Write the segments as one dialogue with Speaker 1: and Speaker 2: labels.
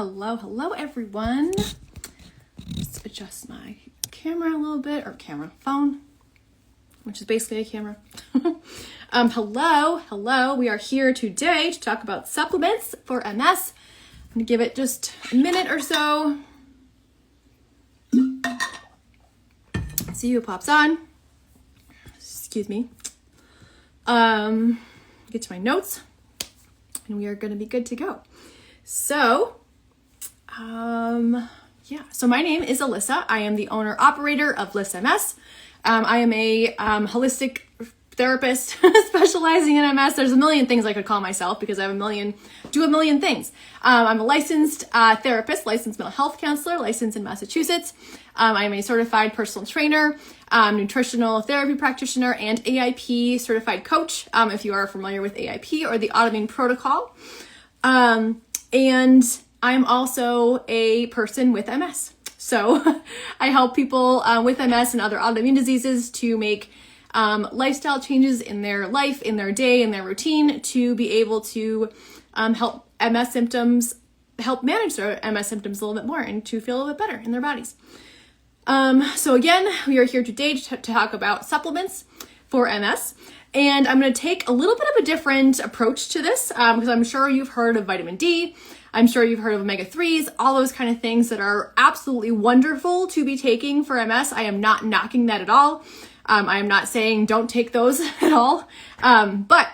Speaker 1: Hello everyone. Let's adjust my camera a little bit, or phone, which is basically a camera. Hello. We are here today to talk about supplements for MS. I'm gonna give it just a minute or so. See who pops on. Excuse me. Get to my notes, and we are gonna be good to go. So, so my name is Alyssa. I am the owner-operator of Bliss MS. I am a holistic therapist specializing in MS. There's a million things I could call myself because I have do a million things. I'm a licensed therapist, licensed mental health counselor, licensed in Massachusetts. I'm a certified personal trainer, nutritional therapy practitioner, and AIP certified coach, if you are familiar with AIP or the autoimmune protocol. And I'm also a person with MS. So I help people with MS and other autoimmune diseases to make lifestyle changes in their life, in their day, in their routine to be able to help manage their MS symptoms a little bit more and to feel a little bit better in their bodies. So again, we are here today to talk about supplements for MS. And I'm going to take a little bit of a different approach to this because I'm sure you've heard of vitamin D. I'm sure you've heard of omega-3s, all those kind of things that are absolutely wonderful to be taking for MS. I am not knocking that at all. I am not saying don't take those at all. But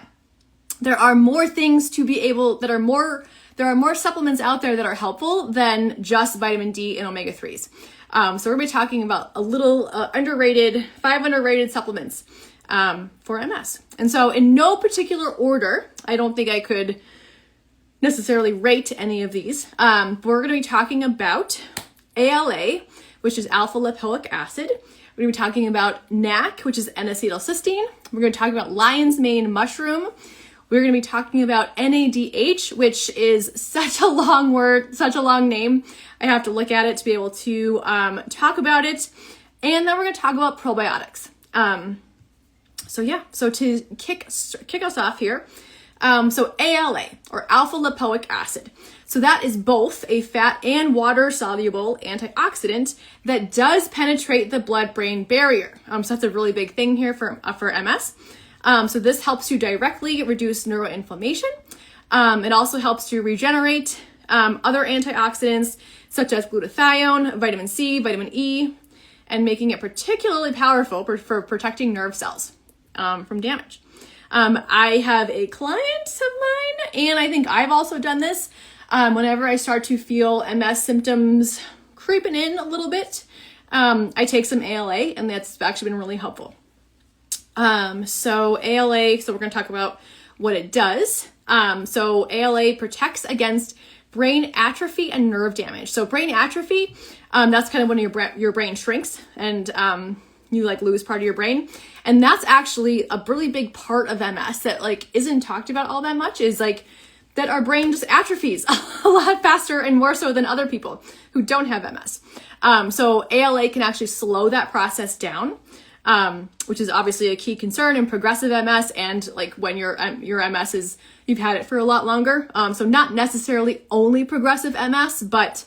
Speaker 1: there are more things there are more supplements out there that are helpful than just vitamin D and omega-3s. So we're going to be talking about a little underrated supplements for MS. And so in no particular order, I don't think I could necessarily rate any of these. We're going to be talking about ALA, which is alpha lipoic acid. We're going to be talking about NAC, which is N-acetylcysteine. We're going to talk about lion's mane mushroom. We're going to be talking about NADH, which is such a long word, such a long name. I have to look at it to be able to talk about it. And then we're going to talk about probiotics. So to kick us off here, so ALA, or alpha lipoic acid. So that is both a fat and water soluble antioxidant that does penetrate the blood-brain barrier. So that's a really big thing here for MS. So this helps to directly reduce neuroinflammation. It also helps to regenerate other antioxidants such as glutathione, vitamin C, vitamin E, and making it particularly powerful for protecting nerve cells from damage. I have a client of mine, and I think I've also done this, whenever I start to feel MS symptoms creeping in a little bit, I take some ALA, and that's actually been really helpful. So ALA, so we're going to talk about what it does. So ALA protects against brain atrophy and nerve damage. So brain atrophy, that's kind of when your brain shrinks and you lose part of your brain. And that's actually a really big part of MS that isn't talked about all that much, is that our brain just atrophies a lot faster and more so than other people who don't have MS. So ALA can actually slow that process down, which is obviously a key concern in progressive MS and when your MS is, you've had it for a lot longer. So not necessarily only progressive MS, but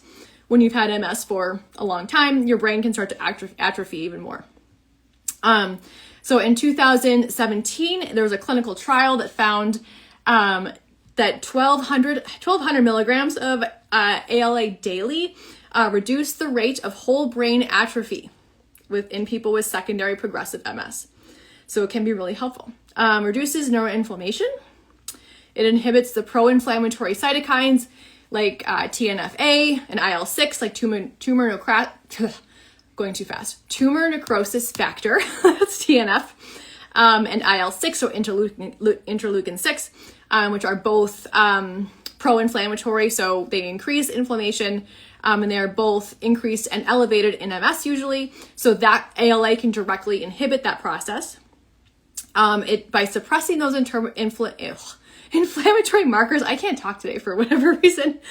Speaker 1: when you've had MS for a long time, your brain can start to atrophy even more. So in 2017, there was a clinical trial that found that 1,200 milligrams of ALA daily reduced the rate of whole brain atrophy in people with secondary progressive MS. So it can be really helpful. Reduces neuroinflammation. It inhibits the pro-inflammatory cytokines like TNF-A and IL-6, tumor necrosis factor, that's TNF, and IL-6, so interleukin-6, which are both pro-inflammatory, so they increase inflammation, and they are both increased and elevated in MS usually, so that ALA can directly inhibit that process. By suppressing those inflammatory markers, I can't talk today for whatever reason,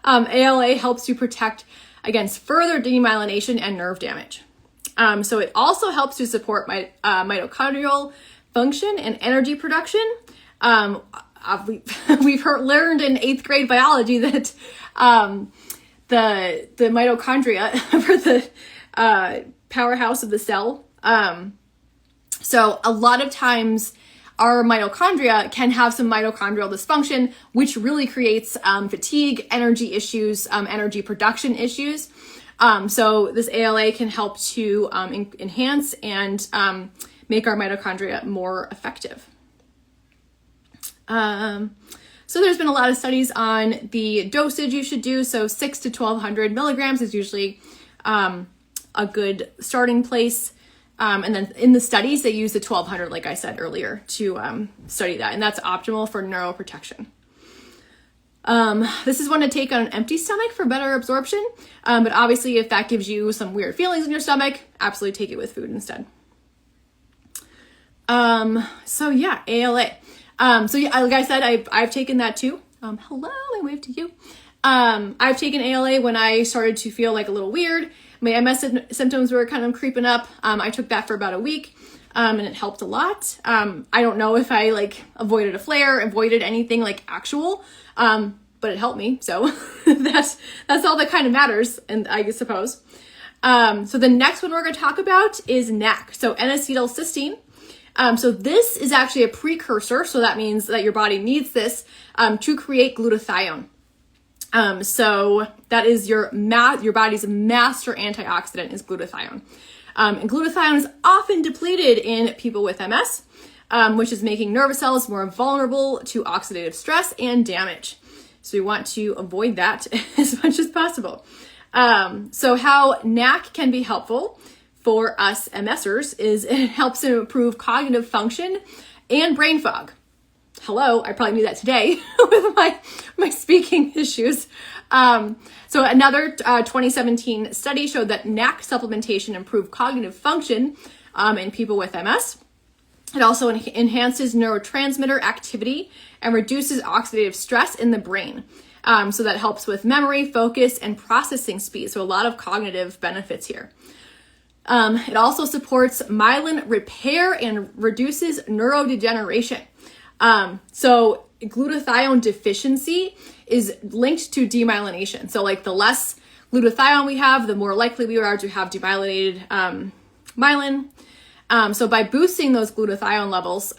Speaker 1: ALA helps to protect against further demyelination and nerve damage. So it also helps to support mitochondrial function and energy production. We've learned in 8th grade biology that mitochondria for the powerhouse of the cell. So a lot of times our mitochondria can have some mitochondrial dysfunction, which really creates fatigue, energy issues, energy production issues. So this ALA can help to enhance and make our mitochondria more effective. So there's been a lot of studies on the dosage you should do. So 6 to 1200 milligrams is usually a good starting place. And then in the studies, they use the 1200, like I said earlier, to study that. And that's optimal for neuroprotection. This is one to take on an empty stomach for better absorption. But obviously, if that gives you some weird feelings in your stomach, absolutely take it with food instead. So yeah, ALA. So yeah, like I said, I've taken that too. Hello, I wave to you. I've taken ALA when I started to feel like a little weird. My MS symptoms were kind of creeping up. I took that for about a week, and it helped a lot. I don't know if I like avoided a flare, avoided anything like actual, but it helped me. So that's all that kind of matters, and I suppose. So the next one we're going to talk about is NAC. So N-acetylcysteine. So this is actually a precursor. So that means that your body needs this to create glutathione. So that is your body's master antioxidant is glutathione. And glutathione is often depleted in people with MS, which is making nervous cells more vulnerable to oxidative stress and damage. So we want to avoid that as much as possible. So how NAC can be helpful for us MSers is it helps to improve cognitive function and brain fog. Hello, I probably knew that today with my speaking issues. So another 2017 study showed that NAC supplementation improved cognitive function in people with MS. It also enhances neurotransmitter activity and reduces oxidative stress in the brain. So that helps with memory, focus, and processing speed. So a lot of cognitive benefits here. It also supports myelin repair and reduces neurodegeneration. So glutathione deficiency is linked to demyelination. So like the less glutathione we have, the more likely we are to have demyelinated myelin. So by boosting those glutathione levels,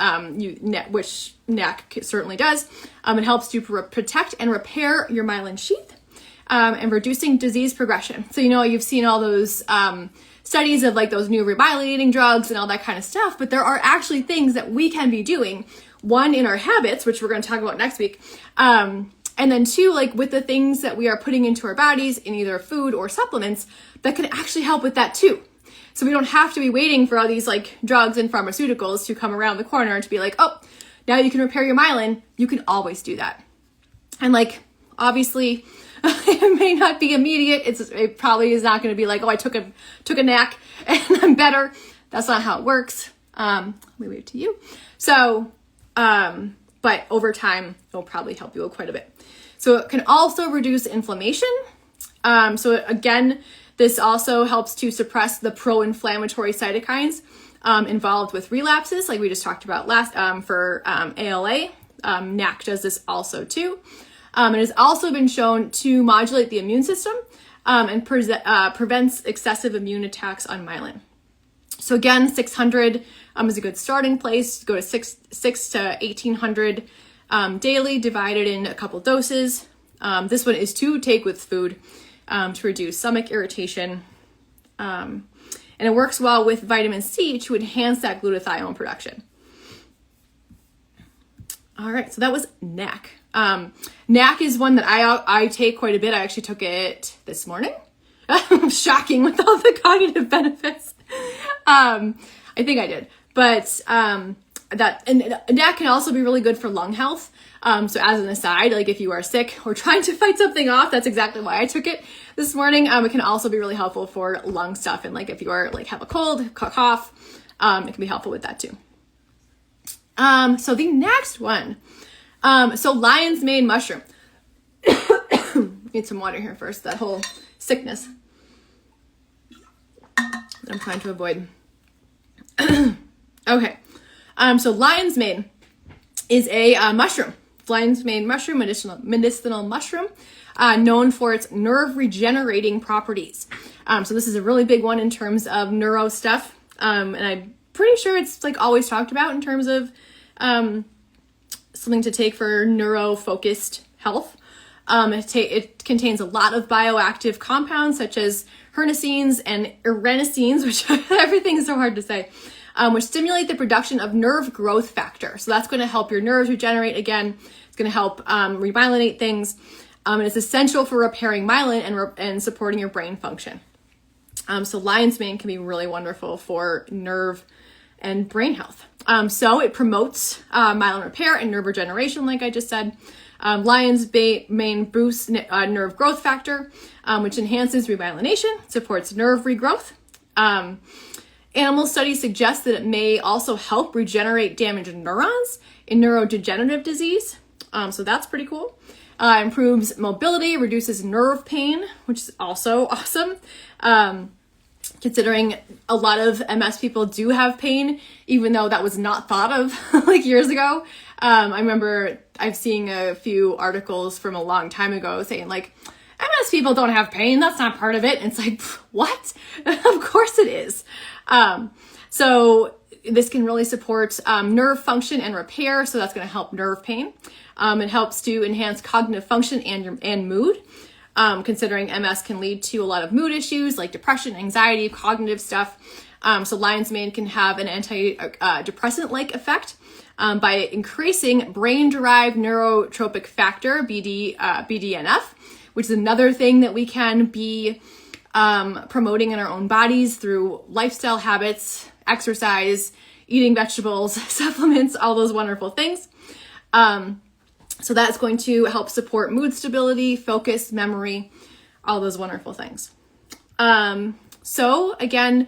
Speaker 1: which NAC certainly does, it helps to protect and repair your myelin sheath and reducing disease progression. So, you've seen all those studies of like those new remyelinating drugs and all that kind of stuff, but there are actually things that we can be doing. One, in our habits, which we're going to talk about next week. And then two, like with the things that we are putting into our bodies in either food or supplements that can actually help with that too. So we don't have to be waiting for all these like drugs and pharmaceuticals to come around the corner to be like, oh, now you can repair your myelin. You can always do that. And like, obviously, it may not be immediate. It probably is not going to be like, oh, I took a NAC and I'm better. That's not how it works. Let me wave to you. So, but over time, it'll probably help you quite a bit. So it can also reduce inflammation. So again, this also helps to suppress the pro-inflammatory cytokines involved with relapses, like we just talked about last for ALA. NAC does this also too. It has also been shown to modulate the immune system and prevents excessive immune attacks on myelin. So again, 600 is a good starting place. Go to 6 to 1800 daily, divided in a couple doses. This one is to take with food to reduce stomach irritation. And it works well with vitamin C to enhance that glutathione production. All right, so that was NAC. NAC is one that I take quite a bit. I actually took it this morning. Shocking with all the cognitive benefits. I think I did. But NAC can also be really good for lung health. So as an aside, like if you are sick or trying to fight something off, that's exactly why I took it this morning. It can also be really helpful for lung stuff. And like if you are like have a cold, cough, it can be helpful with that too. So the next one, so lion's mane mushroom. Need some water here first, that whole sickness that I'm trying to avoid. Okay. So lion's mane is a mushroom. Lion's mane mushroom, medicinal mushroom. known for its nerve regenerating properties. So this is a really big one in terms of neuro stuff. And I'm pretty sure it's like always talked about in terms of something to take for neuro-focused health. It contains a lot of bioactive compounds such as hernesines and irenicines, which everything's so hard to say, which stimulate the production of nerve growth factor. So that's going to help your nerves regenerate again. It's going to help remyelinate things. And it's essential for repairing myelin and supporting your brain function. So lion's mane can be really wonderful for nerve and brain health. So it promotes myelin repair and nerve regeneration, like I just said. Lion's mane boosts nerve growth factor, which enhances remyelination, supports nerve regrowth. Animal studies suggest that it may also help regenerate damaged neurons in neurodegenerative disease. So that's pretty cool. Improves mobility, reduces nerve pain, which is also awesome. Considering a lot of MS people do have pain, even though that was not thought of like years ago. I remember I've seen a few articles from a long time ago saying like, MS people don't have pain, that's not part of it. And it's like, what? Of course it is. So this can really support nerve function and repair, so that's going to help nerve pain. It helps to enhance cognitive function and mood. Considering MS can lead to a lot of mood issues like depression, anxiety, cognitive stuff. So lion's mane can have an antidepressant-like effect by increasing brain-derived neurotrophic factor, BDNF, which is another thing that we can be promoting in our own bodies through lifestyle habits, exercise, eating vegetables, supplements, all those wonderful things. So that's going to help support mood stability, focus, memory, all those wonderful things. So again,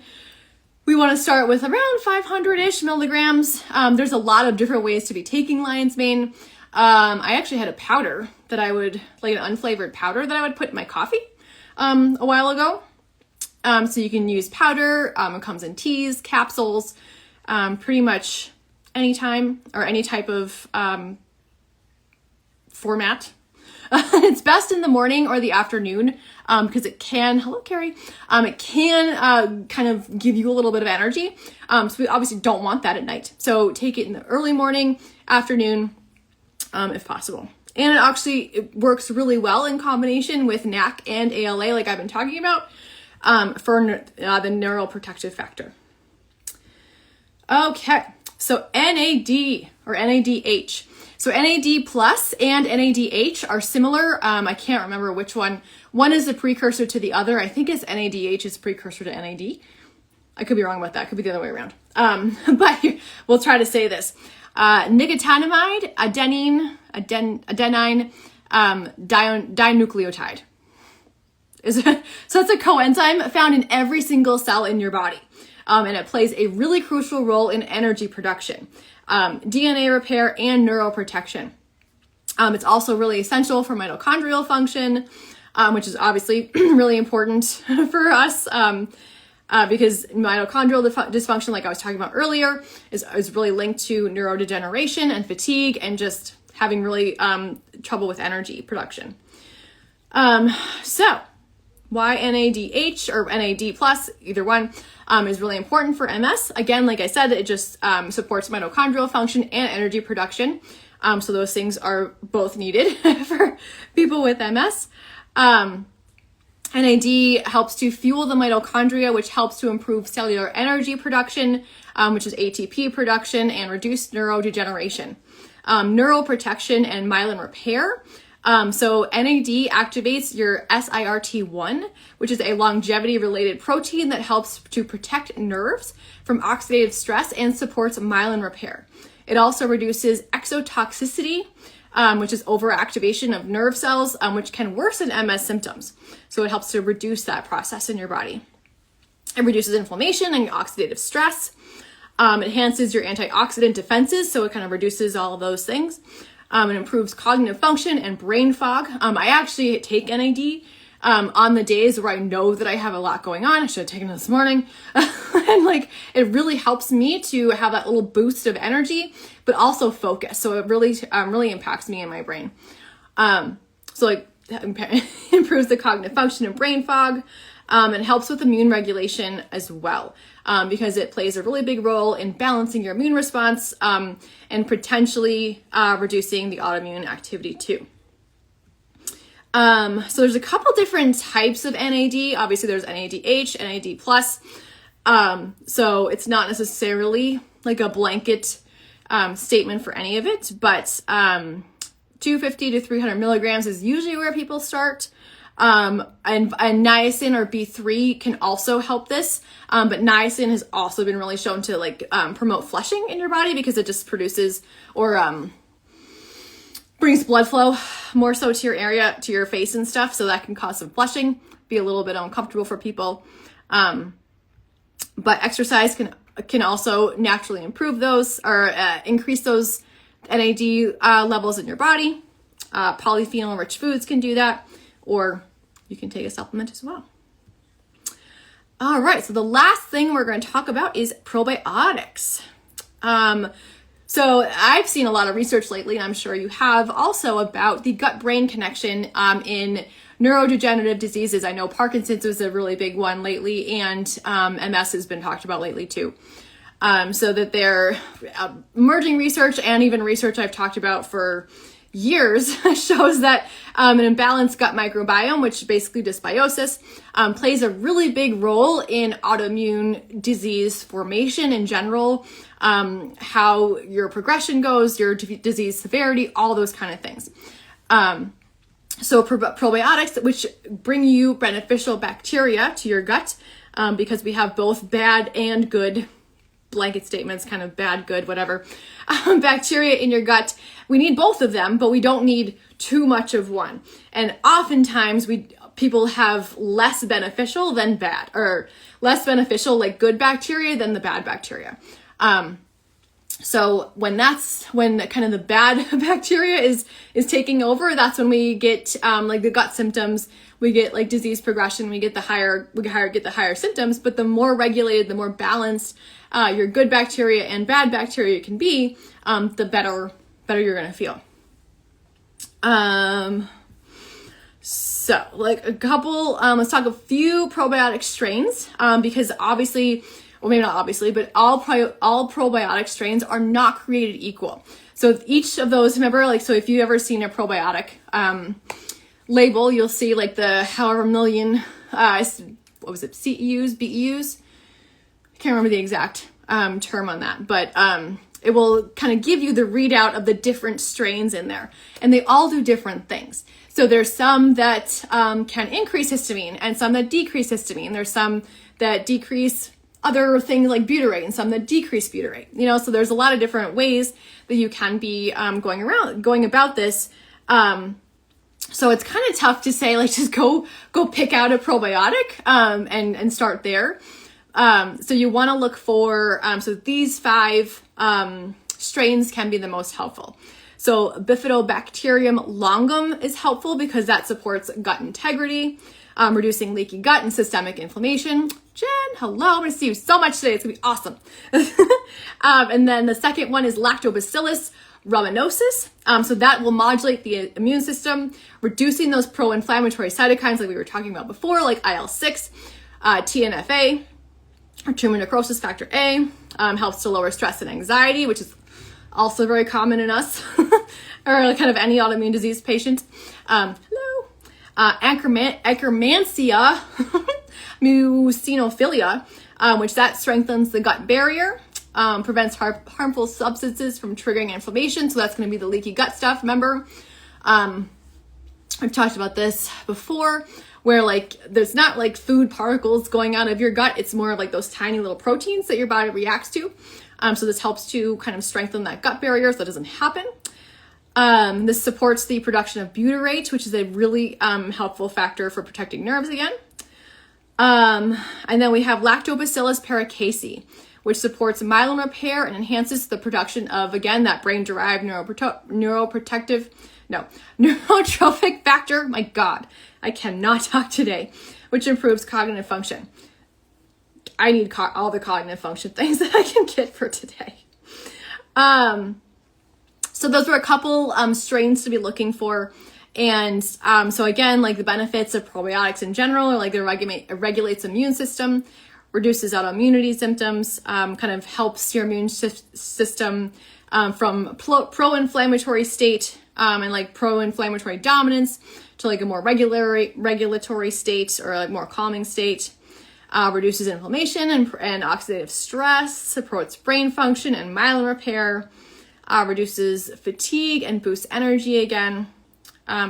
Speaker 1: we want to start with around 500-ish milligrams. There's a lot of different ways to be taking lion's mane. I actually had a powder that I would, like an unflavored powder that I would put in my coffee a while ago. So you can use powder. It comes in teas, capsules, pretty much anytime or any type of format. It's best in the morning or the afternoon because it can, hello Carrie, it can kind of give you a little bit of energy. So we obviously don't want that at night. So take it in the early morning, afternoon, if possible. And it works really well in combination with NAC and ALA, like I've been talking about, for the neuroprotective factor. Okay, so NAD or NADH. So NAD plus and NADH are similar. I can't remember which one. One is a precursor to the other. I think it's NADH is precursor to NAD. I could be wrong about that. Could be the other way around. But we'll try to say this. Nicotinamide, adenine dinucleotide. So it's a coenzyme found in every single cell in your body. And it plays a really crucial role in energy production, DNA repair, and neuroprotection. It's also really essential for mitochondrial function, which is obviously really important for us because mitochondrial dysfunction, like I was talking about earlier, is really linked to neurodegeneration and fatigue and just having really trouble with energy production. So why NADH or NAD plus, either one, is really important for MS. Again, like I said, it just supports mitochondrial function and energy production. So those things are both needed for people with MS. NAD helps to fuel the mitochondria, which helps to improve cellular energy production, which is ATP production, and reduce neurodegeneration. Neuroprotection and myelin repair. So NAD activates your SIRT1, which is a longevity-related protein that helps to protect nerves from oxidative stress and supports myelin repair. It also reduces exotoxicity, which is overactivation of nerve cells, which can worsen MS symptoms. So it helps to reduce that process in your body. It reduces inflammation and oxidative stress. It enhances your antioxidant defenses, so it kind of reduces all of those things. It improves cognitive function and brain fog. I actually take NAD on the days where I know that I have a lot going on. I should have taken it this morning. And like, it really helps me to have that little boost of energy, but also focus. So it really, really impacts me and my brain. So like, improves the cognitive function and brain fog. It helps with immune regulation as well, because it plays a really big role in balancing your immune response, and potentially reducing the autoimmune activity too. So there's a couple different types of NAD. Obviously there's NADH, NAD+. So it's not necessarily like a blanket statement for any of it, but 250 to 300 milligrams is usually where people start. And niacin or B3 can also help this. But niacin has also been really shown to like promote flushing in your body, because it just produces or brings blood flow more so to your area, to your face and stuff. So that can cause some flushing, be a little bit uncomfortable for people. But exercise can also naturally improve those or increase those NAD levels in your body. Polyphenol-rich foods can do that, or you can take a supplement as well. All right, so the last thing we're going to talk about is probiotics. So I've seen a lot of research lately, and I'm sure you have also, about the gut-brain connection in neurodegenerative diseases. I know Parkinson's was a really big one lately, and MS has been talked about lately too. So that they're emerging research, and even research I've talked about for years, shows that an imbalanced gut microbiome, which is basically dysbiosis, plays a really big role in autoimmune disease formation in general, how your progression goes, your disease severity, all those kind of things. So probiotics, which bring you beneficial bacteria to your gut, because we have both bad and good, blanket statements, kind of bad, good, whatever, bacteria in your gut. We need both of them, but we don't need too much of one. And oftentimes people have less beneficial than bad, or less beneficial like good bacteria than the bad bacteria. So when kind of the bad bacteria is taking over, that's when we get like the gut symptoms. We get like disease progression. We get the higher symptoms. But the more regulated, the more balanced your good bacteria and bad bacteria can be, the better you're gonna feel. So like a couple, let's talk a few probiotic strains, because obviously, well, maybe not obviously, but all probiotic strains are not created equal. So each of those, remember, like, so if you've ever seen a probiotic label, you'll see like the however million, what was it, CEUs, BEUs? I can't remember the exact term on that, but it will kind of give you the readout of the different strains in there, and they all do different things. So there's some that can increase histamine, and some that decrease histamine. There's some that decrease other things like butyrate, and some that decrease butyrate. You know, so there's a lot of different ways that you can be going about this. So it's kind of tough to say, like, just go pick out a probiotic and start there. So you want to look for, so these 5 strains can be the most helpful. So Bifidobacterium longum is helpful because that supports gut integrity, reducing leaky gut and systemic inflammation. Jen, hello, I'm gonna see you so much today. It's gonna be awesome. And then the second one is Lactobacillus rhamnosus. So that will modulate the immune system, reducing those pro-inflammatory cytokines like we were talking about before, like IL-6, TNF-A, or tumor necrosis factor A, helps to lower stress and anxiety, which is also very common in us, or kind of any autoimmune disease patient. Hello. Akkermansia mucinophilia, which that strengthens the gut barrier, prevents harmful substances from triggering inflammation. So that's going to be the leaky gut stuff. Remember, I've talked about this before, where like there's not like food particles going out of your gut. It's more of like those tiny little proteins that your body reacts to. So this helps to kind of strengthen that gut barrier so that doesn't happen. This supports the production of butyrate, which is a really helpful factor for protecting nerves again. And then we have Lactobacillus paracasei, which supports myelin repair and enhances the production of, again, that brain-derived neurotrophic factor. My God, I cannot talk today, which improves cognitive function. I need all the cognitive function things that I can get for today. So those were a couple strains to be looking for And so again, like the benefits of probiotics in general are like it regulates immune system, reduces autoimmunity symptoms, kind of helps your immune system from pro-inflammatory state and like pro-inflammatory dominance to like a more regulatory state or like more calming state. Reduces inflammation and oxidative stress, supports brain function and myelin repair, reduces fatigue and boosts energy again,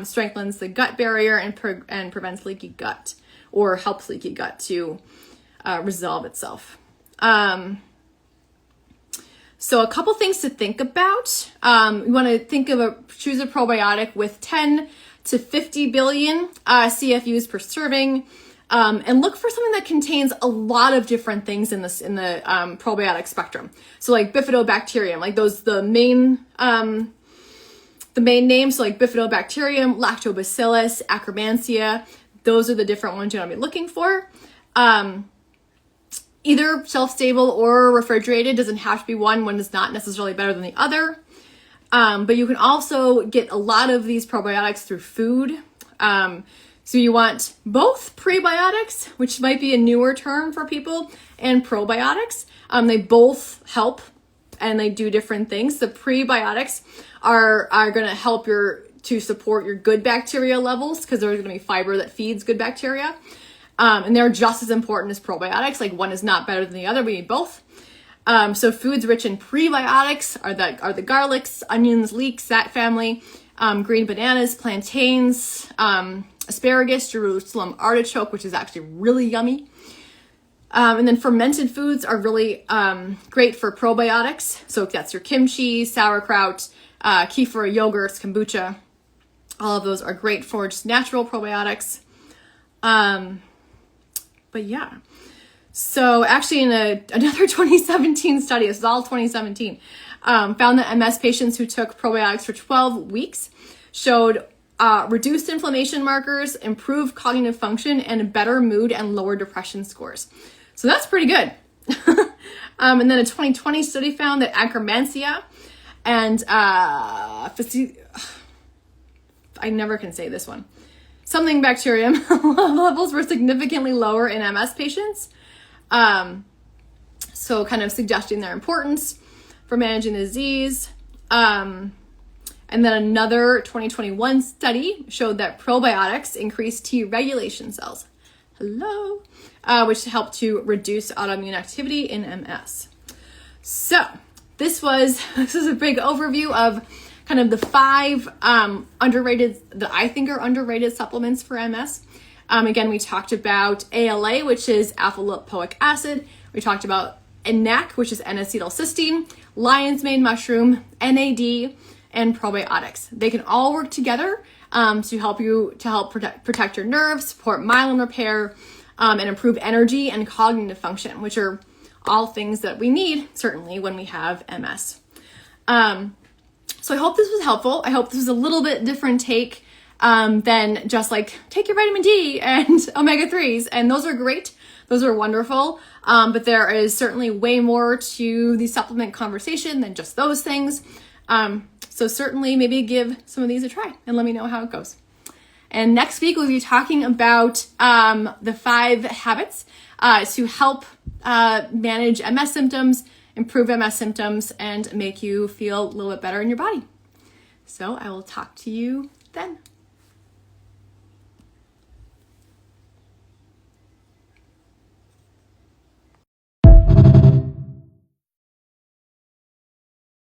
Speaker 1: strengthens the gut barrier and prevents leaky gut, or helps leaky gut to resolve itself. So a couple things to think about. You want to choose a probiotic with 10 to 50 billion CFUs per serving. And look for something that contains a lot of different things in the probiotic spectrum. So like Bifidobacterium, like the main names, so like Bifidobacterium, Lactobacillus, Akkermansia. Those are the different ones you want to be looking for. Either shelf-stable or refrigerated, doesn't have to be one. One is not necessarily better than the other. But you can also get a lot of these probiotics through food. So you want both prebiotics, which might be a newer term for people, and probiotics. They both help and they do different things. The prebiotics are going to help to support your good bacteria levels because there's going to be fiber that feeds good bacteria. And they're just as important as probiotics. Like one is not better than the other. We need both. So foods rich in prebiotics are the garlics, onions, leeks, that family, green bananas, plantains, asparagus, Jerusalem artichoke, which is actually really yummy. And then fermented foods are really great for probiotics. So that's your kimchi, sauerkraut, kefir, yogurts, kombucha. All of those are great for just natural probiotics. But yeah. So actually in another 2017 study, this is all 2017, found that MS patients who took probiotics for 12 weeks showed reduced inflammation markers, improved cognitive function, and better mood and lower depression scores. So that's pretty good. And then a 2020 study found that Akkermansia and I never can say this one. Something bacterium levels were significantly lower in MS patients. So kind of suggesting their importance for managing the disease. And then another 2021 study showed that probiotics increase T regulation cells. Which help to reduce autoimmune activity in MS. So this is a big overview of kind of the 5 that I think are underrated supplements for MS. Again, we talked about ALA, which is alpha lipoic acid. We talked about NAC, which is N-acetylcysteine, lion's mane mushroom, NAD, and probiotics. They can all work together to help protect your nerves, support myelin repair, and improve energy and cognitive function, which are all things that we need, certainly, when we have MS. So I hope this was helpful. I hope this was a little bit different take than just like, take your vitamin D and omega-3s. And those are great. Those are wonderful. But there is certainly way more to the supplement conversation than just those things. So certainly maybe give some of these a try and let me know how it goes. And next week we'll be talking about the 5 habits to help manage MS symptoms, improve MS symptoms, and make you feel a little bit better in your body. So I will talk to you then.